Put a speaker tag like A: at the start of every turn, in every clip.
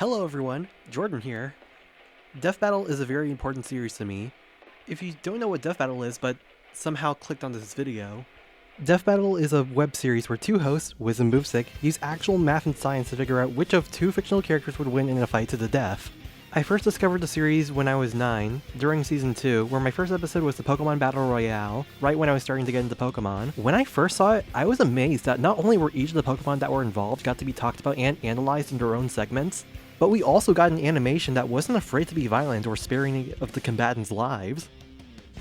A: Hello everyone, Jordan here. Death Battle is a very important series to me. If you don't know what Death Battle is, but somehow clicked on this video, Death Battle is a web series where two hosts, Wiz and Boomstick, use actual math and science to figure out which of two fictional characters would win in a fight to the death. I first discovered the series when I was 9, during Season 2, where my first episode was the Pokemon Battle Royale, right when I was starting to get into Pokemon. When I first saw it, I was amazed that not only were each of the Pokemon that were involved got to be talked about and analyzed in their own segments, but we also got an animation that wasn't afraid to be violent or sparing of the combatants' lives.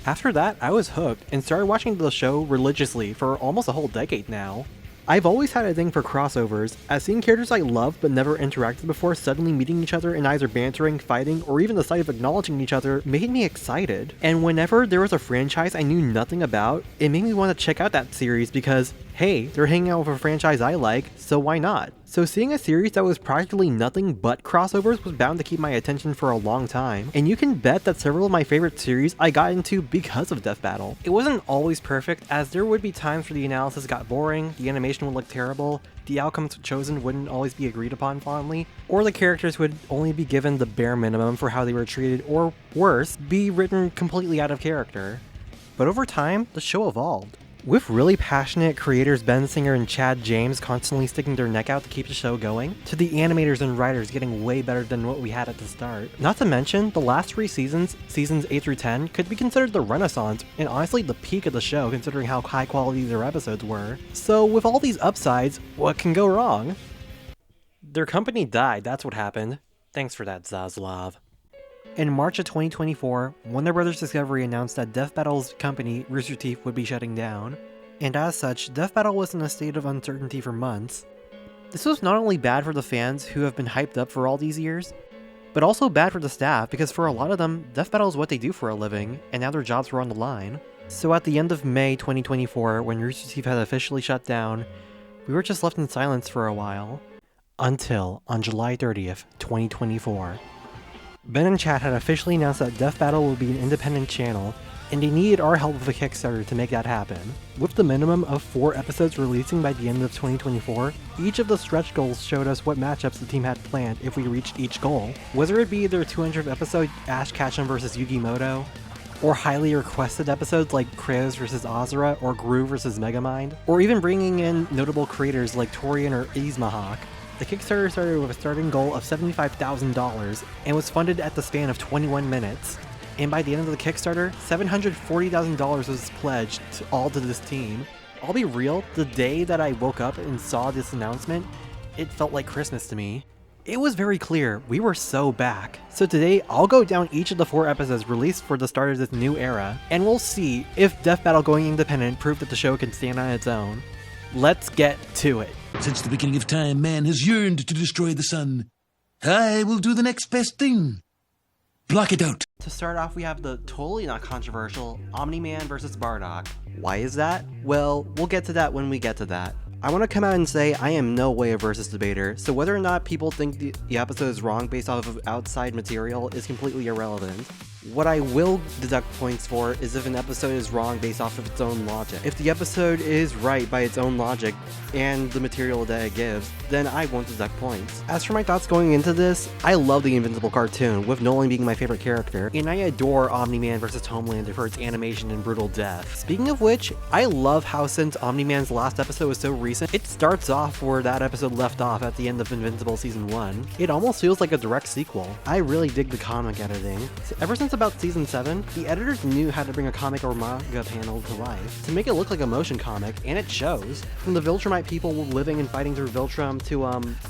A: After that, I was hooked and started watching the show religiously for almost a whole decade now. I've always had a thing for crossovers, as seeing characters I loved but never interacted before suddenly meeting each other and either bantering, fighting, or even the sight of acknowledging each other made me excited. And whenever there was a franchise I knew nothing about, it made me want to check out that series because, hey, they're hanging out with a franchise I like, so why not? So seeing a series that was practically nothing but crossovers was bound to keep my attention for a long time, and you can bet that several of my favorite series I got into because of Death Battle. It wasn't always perfect, as there would be times where the analysis got boring, the animation would look terrible, the outcomes chosen wouldn't always be agreed upon fondly, or the characters would only be given the bare minimum for how they were treated, or worse, be written completely out of character. But over time, the show evolved. With really passionate creators Ben Singer and Chad James constantly sticking their neck out to keep the show going, to the animators and writers getting way better than what we had at the start. Not to mention, the last 3 seasons, seasons 8 through 10, could be considered the renaissance, and honestly the peak of the show considering how high quality their episodes were. So with all these upsides, what can go wrong? Their company died, that's what happened. Thanks for that, Zaslav. In March of 2024, Warner Bros. Discovery announced that Death Battle's company, Rooster Teeth, would be shutting down, and as such, Death Battle was in a state of uncertainty for months. This was not only bad for the fans who have been hyped up for all these years, but also bad for the staff because for a lot of them, Death Battle is what they do for a living, and now their jobs were on the line. So at the end of May 2024, when Rooster Teeth had officially shut down, we were just left in silence for a while. Until on July 30th, 2024. Ben and Chad had officially announced that Death Battle will be an independent channel, and they needed our help with a Kickstarter to make that happen. With the minimum of 4 episodes releasing by the end of 2024, each of the stretch goals showed us what matchups the team had planned if we reached each goal. Whether it be their 200th episode Ash Ketchum vs Yugimoto, or highly requested episodes like Kratos vs Azura or Gru vs Megamind, or even bringing in notable creators like Torian or Ismahawk. The Kickstarter started with a starting goal of $75,000 and was funded at the span of 21 minutes. And by the end of the Kickstarter, $740,000 was pledged all to this team. I'll be real, the day that I woke up and saw this announcement, it felt like Christmas to me. It was very clear, we were so back. So today, I'll go down each of the 4 episodes released for the start of this new era, and we'll see if Death Battle going independent proved that the show can stand on its own. Let's get to it.
B: Since the beginning of time, man has yearned to destroy the sun. I will do the next best thing. Block it out.
A: To start off, we have the totally not controversial Omni-Man versus Bardock. Why is that? Well, we'll get to that when we get to that. I want to come out and say I am no way a versus debater, so whether or not people think the episode is wrong based off of outside material is completely irrelevant. What I will deduct points for is if an episode is wrong based off of its own logic. If the episode is right by its own logic and the material that it gives, then I won't deduct points. As for my thoughts going into this, I love the Invincible cartoon, with Nolan being my favorite character, and I adore Omni-Man vs Homelander for its animation and brutal death. Speaking of which, I love how since Omni-Man's last episode was so recent, it starts off where that episode left off at the end of Invincible Season 1. It almost feels like a direct sequel. I really dig the comic editing. So ever since about Season 7, the editors knew how to bring a comic or manga panel to life, to make it look like a motion comic, and it shows. From the Viltrumite people living and fighting through Viltrum to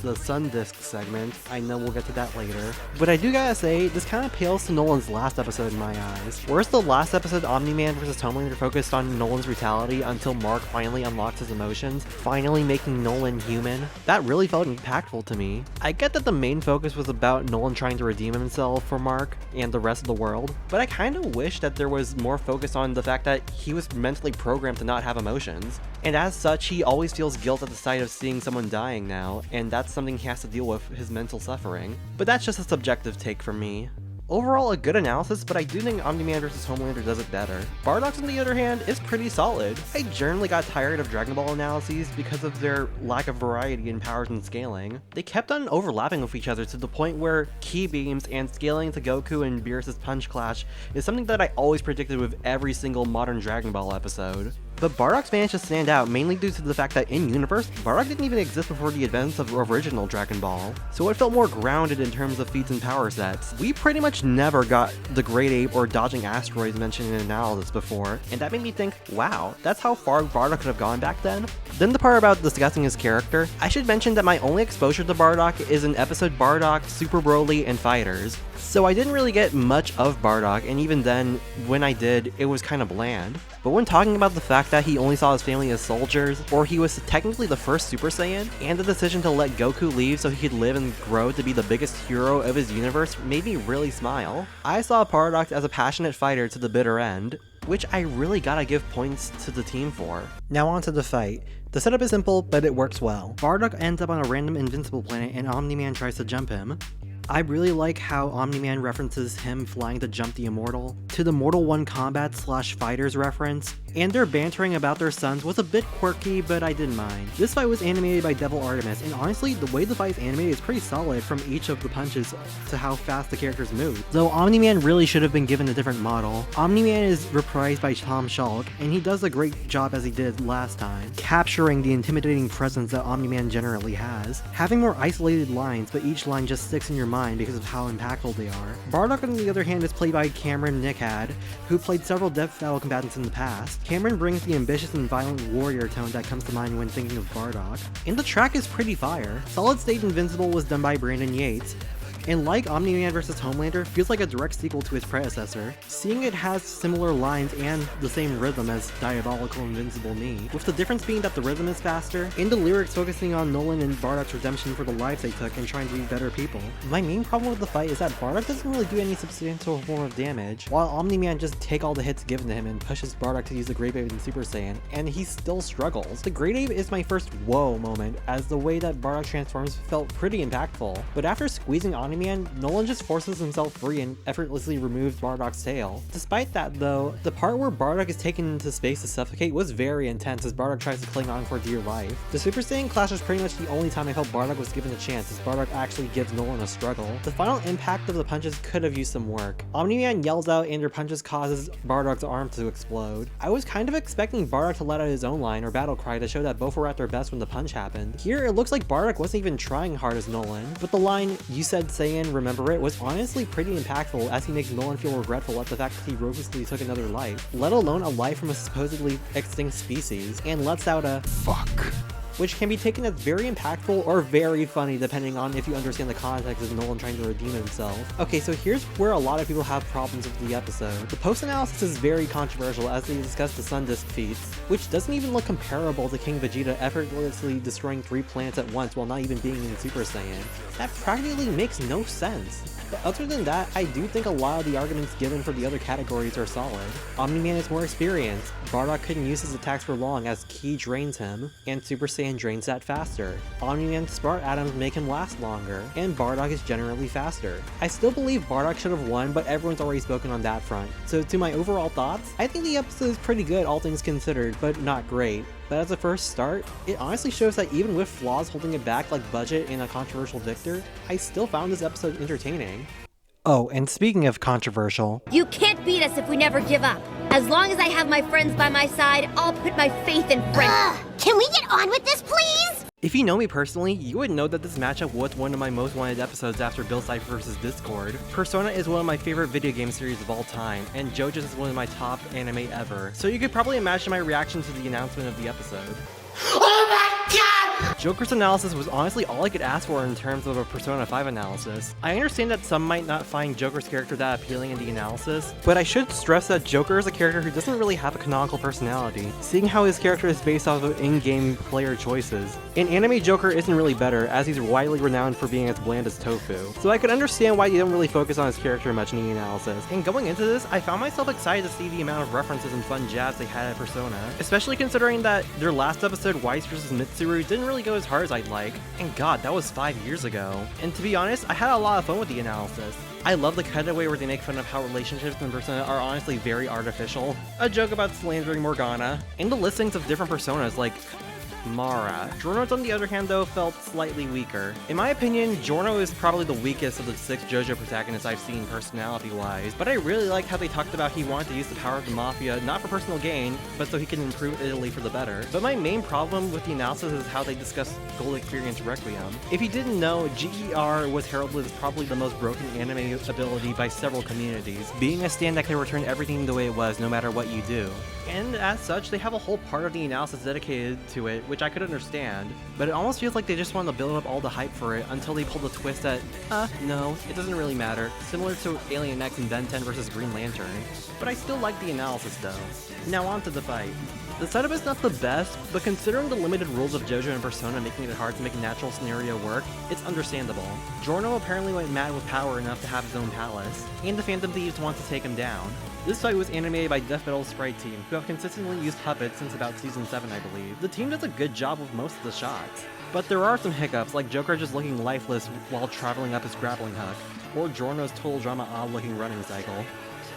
A: the Sun Disc segment, I know we'll get to that later. But I do gotta say, this kind of pales to Nolan's last episode in my eyes. Whereas the last episode Omni-Man vs Homelander focused on Nolan's brutality until Mark finally unlocked his emotions, finally making Nolan human, that really felt impactful to me. I get that the main focus was about Nolan trying to redeem himself for Mark and the rest of the world, but I kind of wish that there was more focus on the fact that he was mentally programmed to not have emotions, and as such he always feels guilt at the sight of seeing someone dying now, and that's something he has to deal with, his mental suffering. But that's just a subjective take from me. Overall, a good analysis, but I do think Omni-Man vs. Homelander does it better. Bardock, on the other hand, is pretty solid. I generally got tired of Dragon Ball analyses because of their lack of variety in powers and scaling. They kept on overlapping with each other to the point where ki beams and scaling to Goku and Beerus' punch clash is something that I always predicted with every single modern Dragon Ball episode. But Bardock's managed to stand out mainly due to the fact that in-universe, Bardock didn't even exist before the events of original Dragon Ball, so it felt more grounded in terms of feats and power sets. We pretty much never got the Great Ape or dodging asteroids mentioned in analysis before, and that made me think, wow, that's how far Bardock could have gone back then? Then the part about discussing his character, I should mention that my only exposure to Bardock is in episode Bardock, Super Broly, and Fighters, so I didn't really get much of Bardock, and even then, when I did, it was kinda bland. But when talking about the fact that he only saw his family as soldiers, or he was technically the first Super Saiyan, and the decision to let Goku leave so he could live and grow to be the biggest hero of his universe made me really smile. I saw Bardock as a passionate fighter to the bitter end, which I really gotta give points to the team for. Now on to the fight. The setup is simple, but it works well. Bardock ends up on a random Invincible planet and Omni-Man tries to jump him. I really like how Omni-Man references him flying to jump the Immortal, to the Mortal 1 Combat / Fighters reference, and their bantering about their sons was a bit quirky, but I didn't mind. This fight was animated by Devil Artemis, and honestly, the way the fight is animated is pretty solid from each of the punches to how fast the characters move. Though Omni-Man really should have been given a different model. Omni-Man is reprised by Tom Schalk, and he does a great job as he did last time, capturing the intimidating presence that Omni-Man generally has, having more isolated lines, but each line just sticks in your mind because of how impactful they are. Bardock, on the other hand, is played by Cameron Nickad, who played several Death Battle combatants in the past. Cameron brings the ambitious and violent warrior tone that comes to mind when thinking of Bardock. And the track is pretty fire. Solid State Invincible was done by Brandon Yates, and like Omni-Man vs. Homelander, feels like a direct sequel to his predecessor, seeing it has similar lines and the same rhythm as Diabolical Invincible Me, with the difference being that the rhythm is faster, and the lyrics focusing on Nolan and Bardock's redemption for the lives they took and trying to be better people. My main problem with the fight is that Bardock doesn't really do any substantial form of damage, while Omni-Man just take all the hits given to him and pushes Bardock to use the Great Ape and Super Saiyan, and he still struggles. The Great Ape is my first whoa moment, as the way that Bardock transforms felt pretty impactful, but after squeezing Omni-Man, Nolan just forces himself free and effortlessly removes Bardock's tail. Despite that though, the part where Bardock is taken into space to suffocate was very intense as Bardock tries to cling on for dear life. The Super Saiyan clash was pretty much the only time I felt Bardock was given a chance, as Bardock actually gives Nolan a struggle. The final impact of the punches could have used some work. Omni-Man yells out and their punches causes Bardock's arm to explode. I was kind of expecting Bardock to let out his own line or battle cry to show that both were at their best when the punch happened. Here it looks like Bardock wasn't even trying hard as Nolan, but the line, "You said Saiyan, remember it," was honestly pretty impactful as he makes Nolan feel regretful at the fact that he ruthlessly took another life, let alone a life from a supposedly extinct species, and lets out a "fuck," which can be taken as very impactful or very funny depending on if you understand the context of Nolan trying to redeem himself. Okay, so here's where a lot of people have problems with the episode. The post-analysis is very controversial as they discuss the Sun Disk feats, which doesn't even look comparable to King Vegeta effortlessly destroying 3 planets at once while not even being in Super Saiyan. That practically makes no sense. But other than that, I do think a lot of the arguments given for the other categories are solid. Omni-Man is more experienced, Bardock couldn't use his attacks for long as Ki drains him, and Super Saiyan drains that faster. Omni-Man's Spark Atoms make him last longer, and Bardock is generally faster. I still believe Bardock should have won, but everyone's already spoken on that front. So to my overall thoughts, I think the episode is pretty good all things considered, but not great. But as a first start, it honestly shows that even with flaws holding it back like budget and a controversial victor, I still found this episode entertaining. Oh, and speaking of controversial,
C: you can't beat us if we never give up. As long as I have my friends by my side, I'll put my faith in friends.
D: Can we get on with this, please?
A: if you know me personally, you would know that this matchup was one of my most wanted episodes after Bill Cipher vs. Discord. Persona is one of my favorite video game series of all time, and JoJo's is one of my top anime ever, so you could probably imagine my reaction to the announcement of the episode.
D: Oh my god!
A: Joker's analysis was honestly all I could ask for in terms of a Persona 5 analysis. I understand that some might not find Joker's character that appealing in the analysis, but I should stress that Joker is a character who doesn't really have a canonical personality, seeing how his character is based off of in-game player choices. In anime, Joker isn't really better, as he's widely renowned for being as bland as tofu, so I could understand why you don't really focus on his character much in the analysis. And going into this, I found myself excited to see the amount of references and fun jabs they had at Persona, especially considering that their last episode, Weiss vs. Mitsuru, didn't really go as hard as I'd like, and god, that was 5 years ago. And to be honest, I had a lot of fun with the analysis. I love the cutaway where they make fun of how relationships in Persona are honestly very artificial, a joke about slandering Morgana, and the listings of different personas like Mara. Giorno's on the other hand though felt slightly weaker. In my opinion, Giorno is probably the weakest of the 6 JoJo protagonists I've seen personality-wise, but I really liked how they talked about he wanted to use the power of the Mafia not for personal gain, but so he can improve Italy for the better. But my main problem with the analysis is how they discuss Gold Experience Requiem. If you didn't know, GER was heralded as probably the most broken anime ability by several communities, being a stand that can return everything the way it was no matter what you do. And as such, they have a whole part of the analysis dedicated to it, which I could understand, but it almost feels like they just wanted to build up all the hype for it until they pulled the twist that, no, it doesn't really matter, similar to Alien X and Ben 10 vs Green Lantern. But I still like the analysis though. Now on to the fight. The setup is not the best, but considering the limited rules of JoJo and Persona making it hard to make a natural scenario work, it's understandable. Giorno apparently went mad with power enough to have his own palace, and the Phantom Thieves want to take him down. This fight was animated by Death Battle's sprite team, who have consistently used puppets since about Season 7 I believe. The team does a good job with most of the shots. But there are some hiccups, like Joker just looking lifeless while traveling up his grappling hook, or Giorno's total drama odd looking running cycle.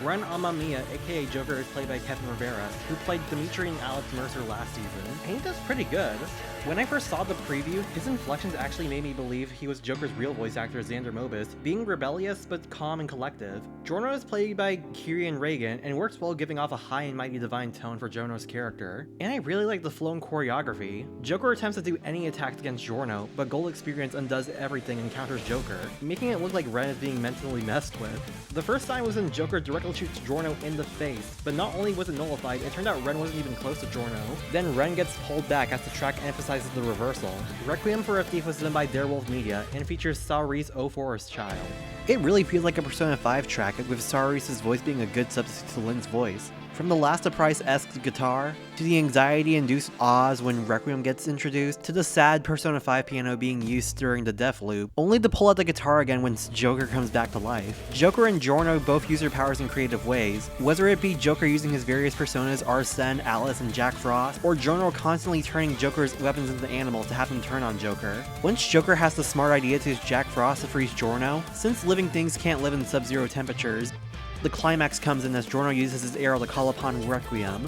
A: Ren Amamiya, aka Joker, is played by Kevin Rivera, who played Dimitri and Alex Mercer last season, and he does pretty good. When I first saw the preview, his inflections actually made me believe he was Joker's real voice actor Xander Mobus, being rebellious but calm and collective. Giorno is played by Kieran Reagan and works well giving off a high and mighty divine tone for Giorno's character. And I really like the flow and choreography. Joker attempts to do any attacks against Giorno, but Gold Experience undoes everything and counters Joker, making it look like Ren is being mentally messed with. The first time was when Joker directly shoots Giorno in the face, but not only was it nullified, it turned out Ren wasn't even close to Giorno. Then Ren gets pulled back as the track emphasizes the reversal. Requiem For A Thief was done by Therewolf Media and features Saoirse Forest Child. It really feels like a Persona 5 track, with Saoirse's voice being a good substitute to Lynn's voice. From the Last of Price-esque guitar, to the anxiety-induced ahs when Requiem gets introduced, to the sad Persona 5 piano being used during the death loop, only to pull out the guitar again when Joker comes back to life. Joker and Giorno both use their powers in creative ways, whether it be Joker using his various personas Arsene, Alice, and Jack Frost, or Giorno constantly turning Joker's weapons into animals to have them turn on Joker. Once Joker has the smart idea to use Jack Frost to freeze Giorno, since living things can't live in sub-zero temperatures, the climax comes in as Giorno uses his arrow to call upon Requiem.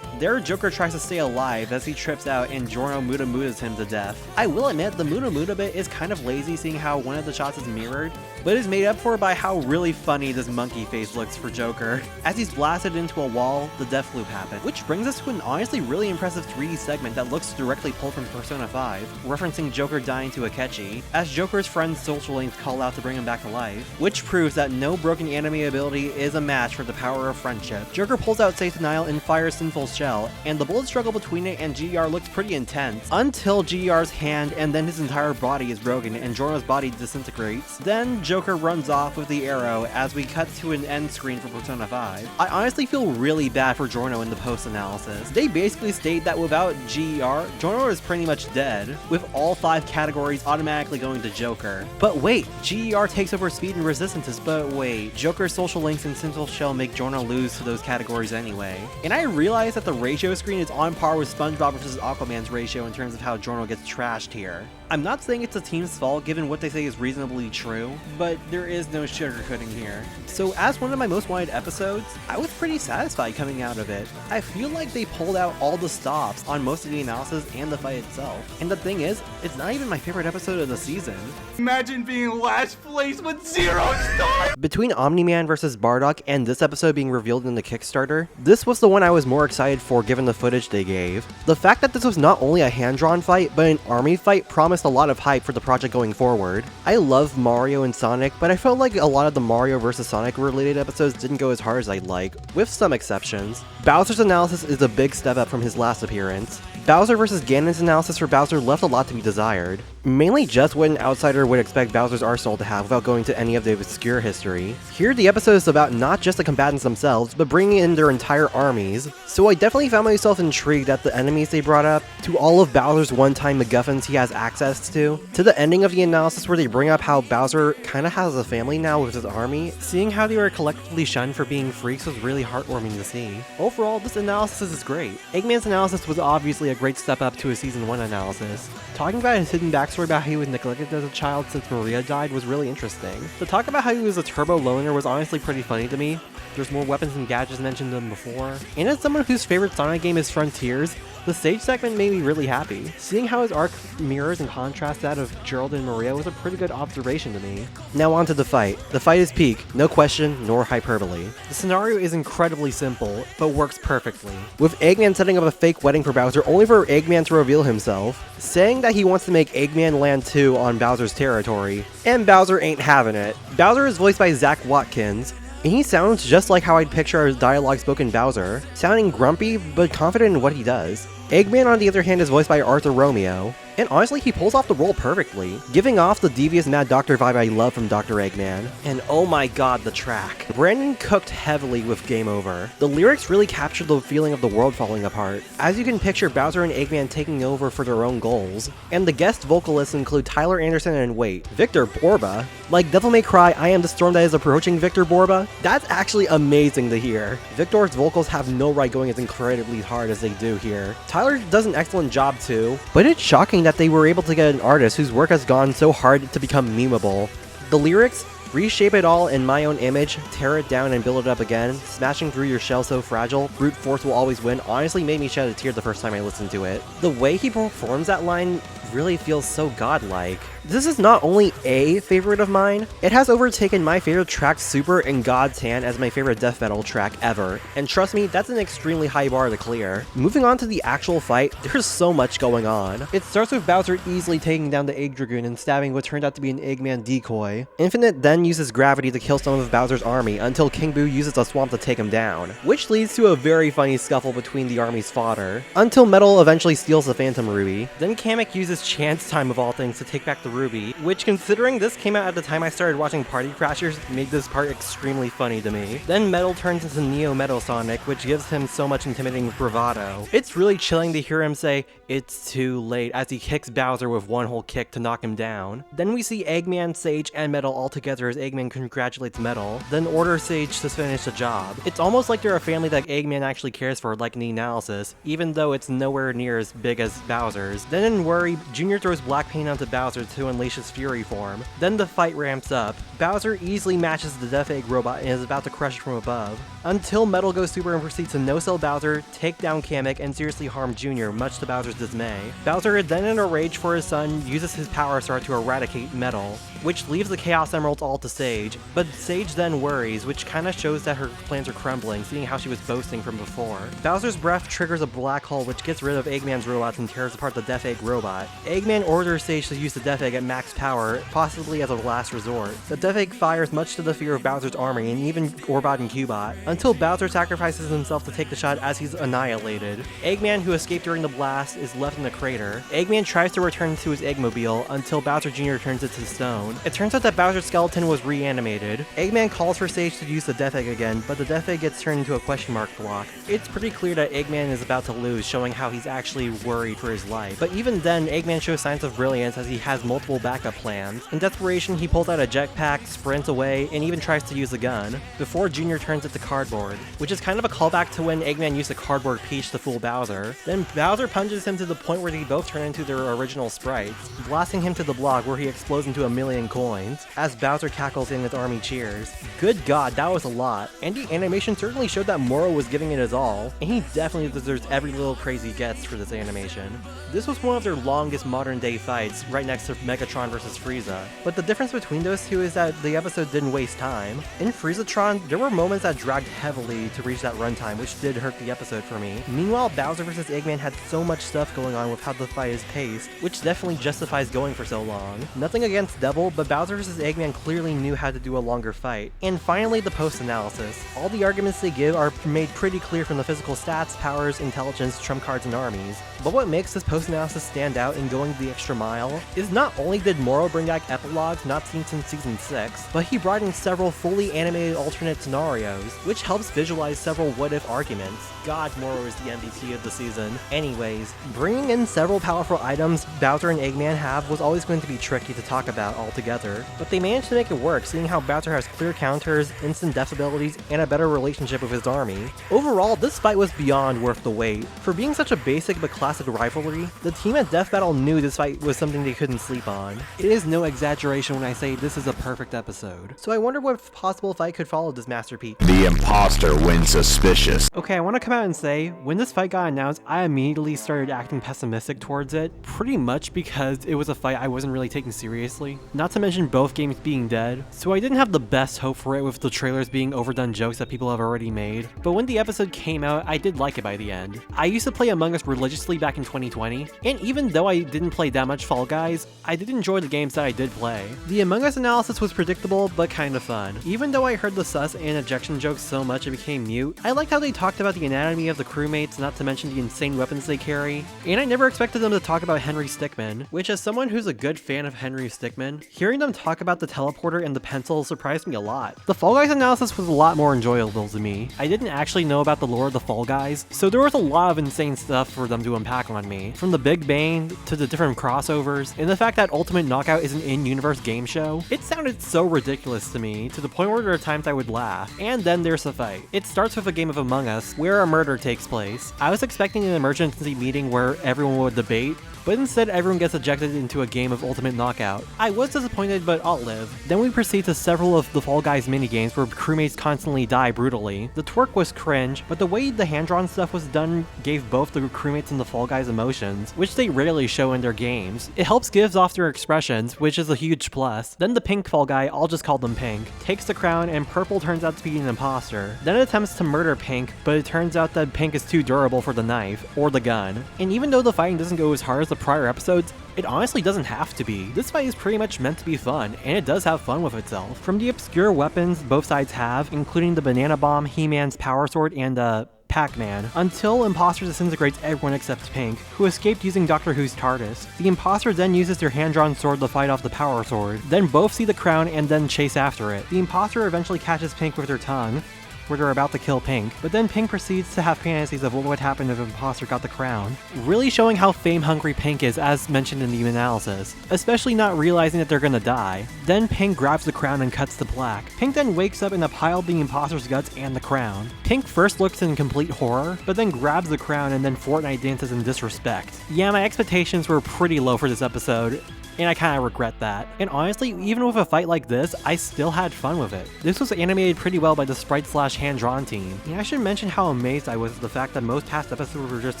A: There, Joker tries to stay alive as he trips out and Giorno Muda Mudas him to death. I will admit, the Muda Muda bit is kind of lazy seeing how one of the shots is mirrored, but is made up for by how really funny this monkey face looks for Joker. As he's blasted into a wall, the death loop happens, which brings us to an honestly really impressive 3D segment that looks directly pulled from Persona 5, referencing Joker dying to Akechi, as Joker's friends' social links call out to bring him back to life, which proves that no broken anime ability is a match for the power of friendship. Joker pulls out Safe Denial and fires Sinful Shell, and the bullet struggle between it and GER looks pretty intense, until GER's hand and then his entire body is broken and Giorno's body disintegrates. Then Joker runs off with the arrow as we cut to an end screen for Persona 5. I honestly feel really bad for Giorno in the post-analysis. They basically state that without GER, Giorno is pretty much dead, with all 5 categories automatically going to Joker. But wait, GER takes over speed and resistances, but wait, Joker's social links and Sinful Shell make Giorno lose to those categories anyway. And I realize that the ratio screen is on par with SpongeBob vs. Aquaman's ratio in terms of how Giorno gets trashed here. I'm not saying it's the team's fault given what they say is reasonably true, but there is no sugarcoating here. So as one of my most wanted episodes, I was pretty satisfied coming out of it. I feel like they pulled out all the stops on most of the analysis and the fight itself. And the thing is, it's not even my favorite episode of the season.
E: Imagine being last place with 0 stars!
A: Between Omni-Man vs. Bardock and this episode being revealed in the Kickstarter, this was the one I was more excited for given the footage they gave. The fact that this was not only a hand-drawn fight, but an army fight promised a lot of hype for the project going forward. I love Mario and Sonic, but I felt like a lot of the Mario vs. Sonic related episodes didn't go as hard as I'd like, with some exceptions. Bowser's analysis is a big step up from his last appearance. Bowser vs. Ganon's analysis for Bowser left a lot to be desired. Mainly just what an outsider would expect Bowser's arsenal to have without going to any of the obscure history. Here the episode is about not just the combatants themselves, but bringing in their entire armies. So I definitely found myself intrigued at the enemies they brought up, to all of Bowser's one-time MacGuffins he has access to the ending of the analysis where they bring up how Bowser kinda has a family now with his army. Seeing how they were collectively shunned for being freaks was really heartwarming to see. Overall, this analysis is great. Eggman's analysis was obviously a a great step up to a Season 1 analysis. Talking about his hidden backstory about how he was neglected as a child since Maria died was really interesting. To talk about how he was a turbo loner was honestly pretty funny to me. There's more weapons and gadgets mentioned than before. And as someone whose favorite Sonic game is Frontiers, the stage segment made me really happy. Seeing how his arc mirrors and contrasts that of Gerald and Maria was a pretty good observation to me. Now on to the fight. The fight is peak, no question, nor hyperbole. The scenario is incredibly simple, but works perfectly. With Eggman setting up a fake wedding for Bowser only for Eggman to reveal himself, saying that he wants to make Eggman Land 2 on Bowser's territory, and Bowser ain't having it. Bowser is voiced by Zach Watkins, and he sounds just like how I'd picture a dialogue-spoken Bowser, sounding grumpy but confident in what he does. Eggman, on the other hand, is voiced by Arthur Romeo, and honestly, he pulls off the role perfectly, giving off the devious Mad Doctor vibe I love from Dr. Eggman. And oh my god, the track. Brandon cooked heavily with Game Over. The lyrics really captured the feeling of the world falling apart, as you can picture Bowser and Eggman taking over for their own goals. And the guest vocalists include Tyler Anderson and wait, Victor Borba? Like Devil May Cry, I Am the Storm That Is Approaching Victor Borba? That's actually amazing to hear. Victor's vocals have no right going as incredibly hard as they do here. Tyler does an excellent job too, but it's shocking that they were able to get an artist whose work has gone so hard to become memeable. The lyrics, reshape it all in my own image, tear it down and build it up again, smashing through your shell so fragile, brute force will always win, honestly made me shed a tear the first time I listened to it. The way he performs that line really feels so godlike. This is not only a favorite of mine, it has overtaken my favorite track Super and God's Hand as my favorite death metal track ever, and trust me, that's an extremely high bar to clear. Moving on to the actual fight, there's so much going on. It starts with Bowser easily taking down the Egg Dragoon and stabbing what turned out to be an Eggman decoy. Infinite then uses gravity to kill some of Bowser's army until King Boo uses a swamp to take him down, which leads to a very funny scuffle between the army's fodder, until Metal eventually steals the Phantom Ruby. Then Kamek uses Chance Time of all things to take back the Ruby, which considering this came out at the time I started watching Party Crashers made this part extremely funny to me. Then Metal turns into Neo Metal Sonic, which gives him so much intimidating bravado. It's really chilling to hear him say, "It's too late," as he kicks Bowser with one whole kick to knock him down. Then we see Eggman, Sage, and Metal all together as Eggman congratulates Metal, then orders Sage to finish the job. It's almost like they're a family that Eggman actually cares for, like in the analysis, even though it's nowhere near as big as Bowser's. Then in Worry, Junior throws black paint onto Bowser to unleash his Fury form. Then the fight ramps up. Bowser easily matches the Death Egg robot and is about to crush it from above, until Metal goes super and proceeds to no-sell Bowser, take down Kamek, and seriously harm Junior, much to Bowser's dismay. Bowser, then in a rage for his son, uses his Power Star to eradicate Metal, which leaves the Chaos Emeralds all to Sage, but Sage then worries, which kinda shows that her plans are crumbling, seeing how she was boasting from before. Bowser's breath triggers a black hole which gets rid of Eggman's robots and tears apart the Death Egg robot. Eggman orders Sage to use the Death Egg at max power, possibly as a last resort. The Death Egg fires much to the fear of Bowser's army and even Orbot and Cubot, until Bowser sacrifices himself to take the shot as he's annihilated. Eggman, who escaped during the blast, is left in the crater. Eggman tries to return to his Eggmobile until Bowser Jr. turns it to stone. It turns out that Bowser's skeleton was reanimated. Eggman calls for Sage to use the Death Egg again, but the Death Egg gets turned into a question mark block. It's pretty clear that Eggman is about to lose, showing how he's actually worried for his life. But even then, Eggman shows signs of brilliance as he has multiple backup plans. In desperation, he pulls out a jetpack, sprints away, and even tries to use a gun, before Junior turns it to cardboard, which is kind of a callback to when Eggman used a cardboard peach to fool Bowser. Then Bowser punches him to the point where they both turn into their original sprites, blasting him to the block where he explodes into 1,000,000 coins, as Bowser cackles and his army cheers. Good god, that was a lot. And the animation certainly showed that Moro was giving it his all, and he definitely deserves every little praise he gets for this animation. This was one of their longest modern day fights, right next to Megatron vs. Frieza. But the difference between those two is that the episode didn't waste time. In Friezatron, there were moments that dragged heavily to reach that runtime, which did hurt the episode for me. Meanwhile, Bowser vs. Eggman had so much stuff going on with how the fight is paced, which definitely justifies going for so long. Nothing against Devil, but Bowser vs. Eggman clearly knew how to do a longer fight. And finally, the post-analysis. All the arguments they give are made pretty clear from the physical stats, powers, intelligence, trump cards, and armies. But what makes this post-analysis stand out and going the extra mile is not only did Moro bring back epilogues not seen since Season 6, but he brought in several fully animated alternate scenarios, which helps visualize several what-if arguments. God, Moro is the MVP of the season. Anyways, bringing in several powerful items Bowser and Eggman have was always going to be tricky to talk about altogether, but they managed to make it work, seeing how Bowser has clear counters, instant death abilities, and a better relationship with his army. Overall, this fight was beyond worth the wait. For being such a basic but classic rivalry, the team at Death Battle knew this fight was something they couldn't sleep on. It is no exaggeration when I say this is a perfect episode. So I wonder what possible fight could follow this masterpiece.
F: The imposter wins suspicious.
A: Okay, I want to come out and say, when this fight got announced, I immediately started acting pessimistic towards it, pretty much because it was a fight I wasn't really taking seriously. Not to mention both games being dead, so I didn't have the best hope for it with the trailers being overdone jokes that people have already made. But when the episode came out, I did like it by the end. I used to play Among Us religiously back in 2020, and even though I didn't play that much Fall Guys, I did enjoy the games that I did play. The Among Us analysis was predictable, but kind of fun. Even though I heard the sus and ejection jokes so much it became mute, I liked how they talked about the anatomy of the crewmates, not to mention the insane weapons they carry, and I never expected them to talk about Henry Stickmin, which as someone who's a good fan of Henry Stickmin, hearing them talk about the teleporter and the pencil surprised me a lot. The Fall Guys analysis was a lot more enjoyable to me. I didn't actually know about the lore of the Fall Guys, so there was a lot of insane stuff for them to unpack on me, from the Big Bang to the different crossovers, and the fact that Ultimate Knockout is an in-universe game show. It sounded so ridiculous to me, to the point where there are times I would laugh. And then there's the fight. It starts with a game of Among Us, where a murder takes place. I was expecting an emergency meeting where everyone would debate, but instead everyone gets ejected into a game of Ultimate Knockout. I was disappointed, but I'll live. Then we proceed to several of the Fall Guys minigames where crewmates constantly die brutally. The twerk was cringe, but the way the hand-drawn stuff was done gave both the crewmates and the Fall Guys emotions, which they rarely show in their games. It helps give off their expressions, which is a huge plus. Then the pink Fall Guy, I'll just call them Pink, takes the crown and Purple turns out to be an imposter. Then it attempts to murder Pink, but it turns out that Pink is too durable for the knife, or the gun. And even though the fighting doesn't go as hard as the prior episodes, it honestly doesn't have to be. This fight is pretty much meant to be fun, and it does have fun with itself. From the obscure weapons both sides have, including the banana bomb, He-Man's power sword, and Pac-Man, until Imposter disintegrates everyone except Pink, who escaped using Doctor Who's TARDIS. The Imposter then uses their hand-drawn sword to fight off the power sword, then both see the crown and then chase after it. The Imposter eventually catches Pink with her tongue, where they're about to kill Pink, but then Pink proceeds to have fantasies of what would happen if Imposter got the crown, really showing how fame-hungry Pink is as mentioned in the analysis, especially not realizing that they're gonna die. Then Pink grabs the crown and cuts to black. Pink then wakes up in a pile of the Imposter's guts and the crown. Pink first looks in complete horror, but then grabs the crown and then Fortnite dances in disrespect. Yeah, my expectations were pretty low for this episode, and I kinda regret that. And honestly, even with a fight like this, I still had fun with it. This was animated pretty well by the sprite/hand-drawn team. And I should mention how amazed I was at the fact that most past episodes were just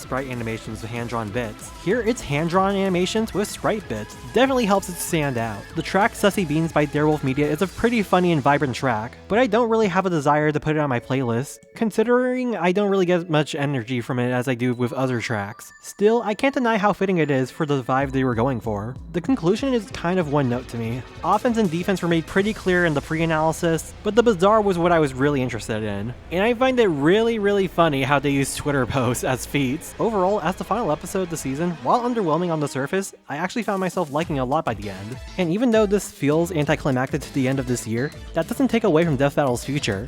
A: sprite animations with hand-drawn bits. Here, it's hand-drawn animations with sprite bits. Definitely helps it stand out. The track Sussy Beans by Therewolf Media is a pretty funny and vibrant track, but I don't really have a desire to put it on my playlist, considering I don't really get much energy from it as I do with other tracks. Still, I can't deny how fitting it is for the vibe they were going for. The conclusion is kind of one note to me. Offense and defense were made pretty clear in the pre-analysis, but the bizarre was what I was really interested in. And I find it really funny how they use Twitter posts as feats. Overall, as the final episode of the season, while underwhelming on the surface, I actually found myself liking it a lot by the end. And even though this feels anticlimactic to the end of this year, that doesn't take away from Death Battle's future.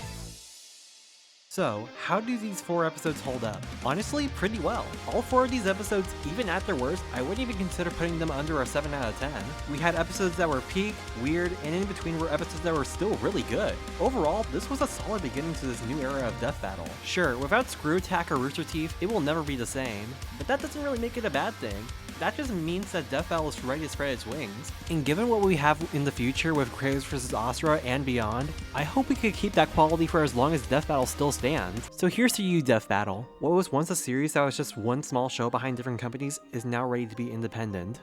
A: So, how do these 4 episodes hold up? Honestly, pretty well. All 4 of these episodes, even at their worst, I wouldn't even consider putting them under a 7 out of 10. We had episodes that were peak, weird, and in between were episodes that were still really good. Overall, this was a solid beginning to this new era of Death Battle. Sure, without Screw Attack or Rooster Teeth, it will never be the same, but that doesn't really make it a bad thing. That just means that Death Battle is ready to spread its wings. And given what we have in the future with Kratos vs. Asura and beyond, I hope we could keep that quality for as long as Death Battle still stands. So here's to you, Death Battle. What was once a series that was just one small show behind different companies is now ready to be independent.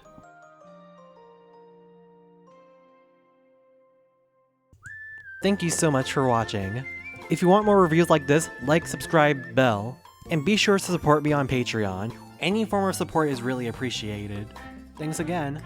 A: Thank you so much for watching. If you want more reviews like this, like, subscribe, bell, and be sure to support me on Patreon. Any form of support is really appreciated. Thanks again.